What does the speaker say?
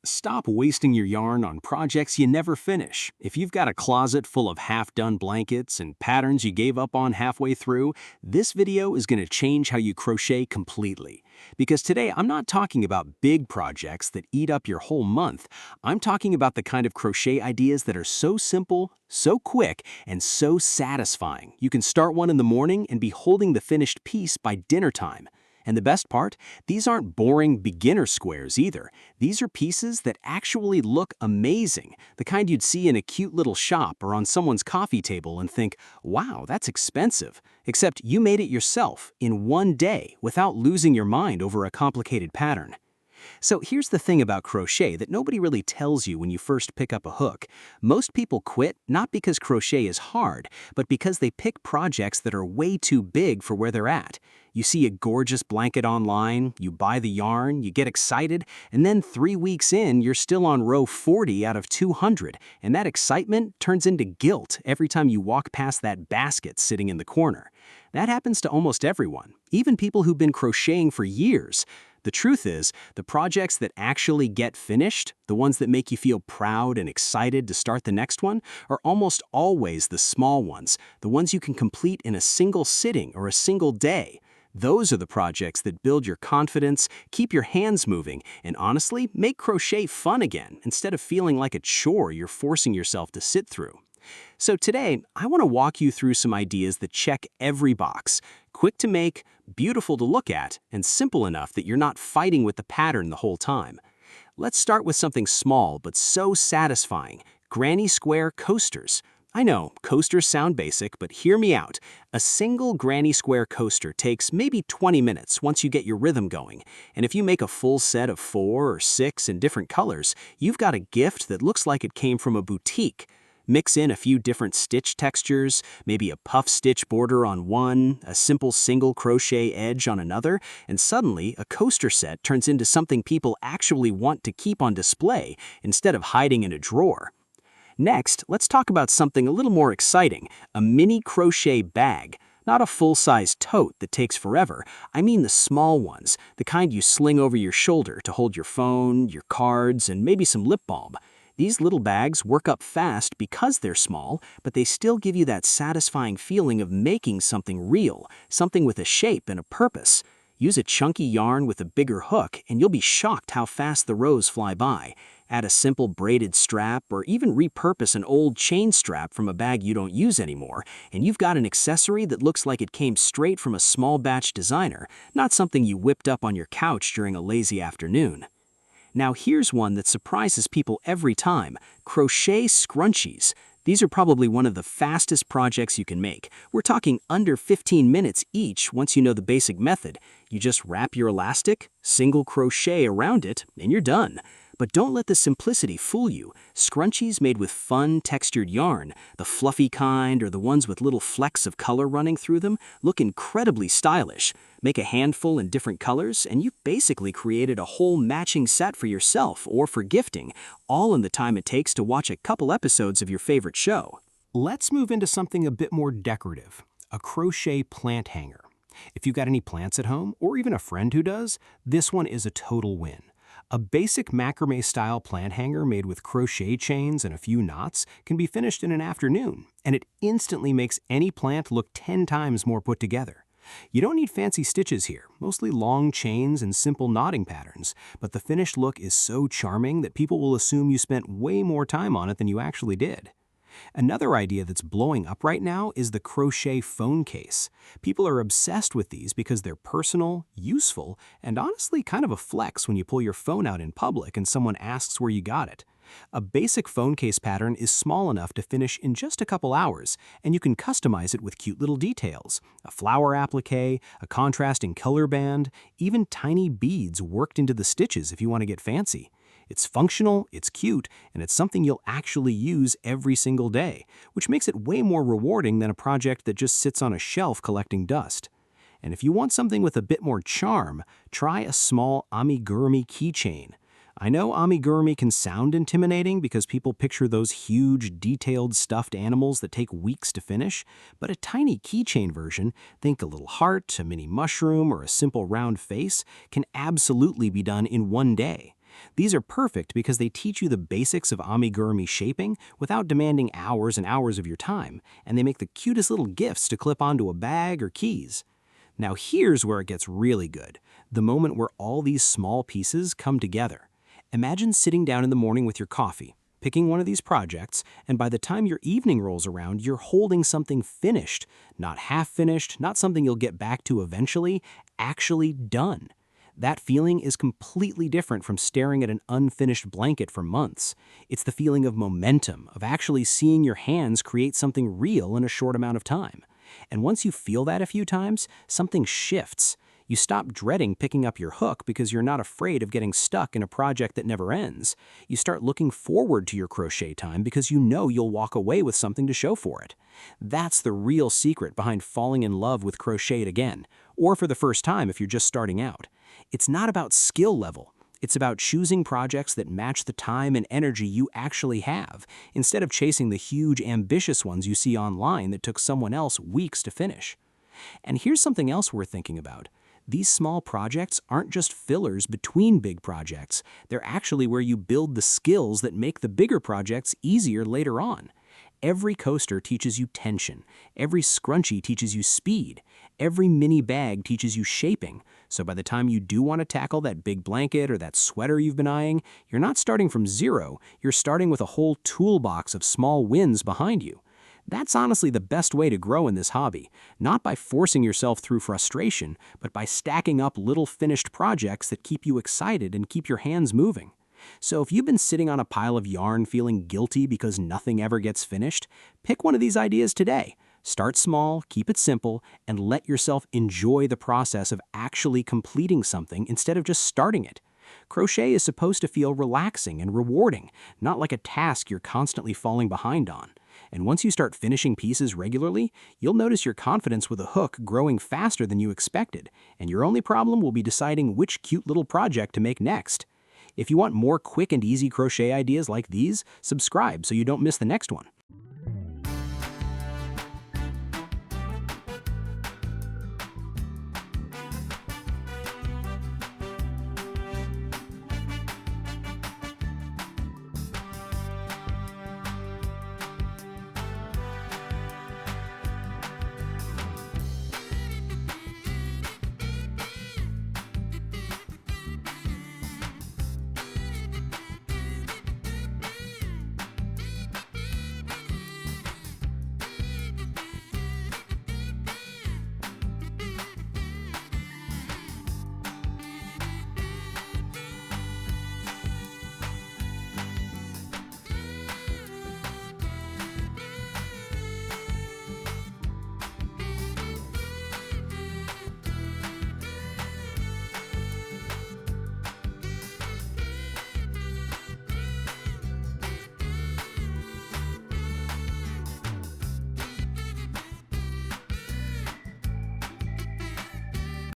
Stop wasting your yarn on projects you never finish. If you've got a closet full of half-done blankets and patterns you gave up on halfway through, this video is going to change how you crochet completely. Because today I'm not talking about big projects that eat up your whole month. I'm talking about the kind of crochet ideas that are so simple, so quick, and so satisfying. You can start one in the morning and be holding the finished piece by dinner time. And the best part, these aren't boring beginner squares either. These are pieces that actually look amazing, the kind you'd see in a cute little shop or on someone's coffee table and think, wow, that's expensive. Except you made it yourself in one day without losing your mind over a complicated pattern. So here's the thing about crochet that nobody really tells you when you first pick up a hook. Most people quit not because crochet is hard, but because they pick projects that are way too big for where they're at. You see a gorgeous blanket online, you buy the yarn, you get excited, and then 3 weeks in, you're still on row 40 out of 200, and that excitement turns into guilt every time you walk past that basket sitting in the corner. That happens to almost everyone, even people who've been crocheting for years. The truth is, the projects that actually get finished, the ones that make you feel proud and excited to start the next one, are almost always the small ones, the ones you can complete in a single sitting or a single day. Those are the projects that build your confidence, keep your hands moving, and honestly, make crochet fun again instead of feeling like a chore you're forcing yourself to sit through. So today, I want to walk you through some ideas that check every box. Quick to make, beautiful to look at, and simple enough that you're not fighting with the pattern the whole time. Let's start with something small but so satisfying, granny square coasters. I know, coasters sound basic, but hear me out. A single granny square coaster takes maybe 20 minutes once you get your rhythm going. And if you make a full set of 4 or 6 in different colors, you've got a gift that looks like it came from a boutique. Mix in a few different stitch textures, maybe a puff stitch border on one, a simple single crochet edge on another, and suddenly a coaster set turns into something people actually want to keep on display instead of hiding in a drawer. Next, let's talk about something a little more exciting, a mini crochet bag. Not a full-size tote that takes forever, I mean the small ones, the kind you sling over your shoulder to hold your phone, your cards, and maybe some lip balm. These little bags work up fast because they're small, but they still give you that satisfying feeling of making something real, something with a shape and a purpose. Use a chunky yarn with a bigger hook, and you'll be shocked how fast the rows fly by. Add a simple braided strap or even repurpose an old chain strap from a bag you don't use anymore, and you've got an accessory that looks like it came straight from a small batch designer, not something you whipped up on your couch during a lazy afternoon. Now here's one that surprises people every time, crochet scrunchies. These are probably one of the fastest projects you can make. We're talking under 15 minutes each once you know the basic method. You just wrap your elastic, single crochet around it, and you're done. But don't let the simplicity fool you. Scrunchies made with fun, textured yarn, the fluffy kind or the ones with little flecks of color running through them, look incredibly stylish. Make a handful in different colors, and you've basically created a whole matching set for yourself or for gifting, all in the time it takes to watch a couple episodes of your favorite show. Let's move into something a bit more decorative, a crochet plant hanger. If you've got any plants at home, or even a friend who does, this one is a total win. A basic macrame-style plant hanger made with crochet chains and a few knots can be finished in an afternoon, and it instantly makes any plant look 10 times more put together. You don't need fancy stitches here, mostly long chains and simple knotting patterns, but the finished look is so charming that people will assume you spent way more time on it than you actually did. Another idea that's blowing up right now is the crochet phone case. People are obsessed with these because they're personal, useful, and honestly kind of a flex when you pull your phone out in public and someone asks where you got it. A basic phone case pattern is small enough to finish in just a couple hours, and you can customize it with cute little details. A flower applique, a contrasting color band, even tiny beads worked into the stitches if you want to get fancy. It's functional, it's cute, and it's something you'll actually use every single day, which makes it way more rewarding than a project that just sits on a shelf collecting dust. And if you want something with a bit more charm, try a small amigurumi keychain. I know amigurumi can sound intimidating because people picture those huge, detailed stuffed animals that take weeks to finish, but a tiny keychain version, think a little heart, a mini mushroom, or a simple round face, can absolutely be done in one day. These are perfect because they teach you the basics of amigurumi shaping without demanding hours and hours of your time, and they make the cutest little gifts to clip onto a bag or keys. Now here's where it gets really good, the moment where all these small pieces come together. Imagine sitting down in the morning with your coffee, picking one of these projects, and by the time your evening rolls around, you're holding something finished, not half finished, not something you'll get back to eventually, actually done. That feeling is completely different from staring at an unfinished blanket for months. It's the feeling of momentum, of actually seeing your hands create something real in a short amount of time. And once you feel that a few times, something shifts. You stop dreading picking up your hook because you're not afraid of getting stuck in a project that never ends. You start looking forward to your crochet time because you know you'll walk away with something to show for it. That's the real secret behind falling in love with crochet again, or for the first time if you're just starting out. It's not about skill level. It's about choosing projects that match the time and energy you actually have, instead of chasing the huge, ambitious ones you see online that took someone else weeks to finish. And here's something else worth thinking about. These small projects aren't just fillers between big projects. They're actually where you build the skills that make the bigger projects easier later on. Every coaster teaches you tension. Every scrunchie teaches you speed. Every mini bag teaches you shaping. So by the time you do want to tackle that big blanket or that sweater you've been eyeing, you're not starting from zero. You're starting with a whole toolbox of small wins behind you. That's honestly the best way to grow in this hobby, not by forcing yourself through frustration, but by stacking up little finished projects that keep you excited and keep your hands moving. So if you've been sitting on a pile of yarn feeling guilty because nothing ever gets finished, pick one of these ideas today. Start small, keep it simple, and let yourself enjoy the process of actually completing something instead of just starting it. Crochet is supposed to feel relaxing and rewarding, not like a task you're constantly falling behind on. And once you start finishing pieces regularly, you'll notice your confidence with a hook growing faster than you expected, and your only problem will be deciding which cute little project to make next. If you want more quick and easy crochet ideas like these, subscribe so you don't miss the next one.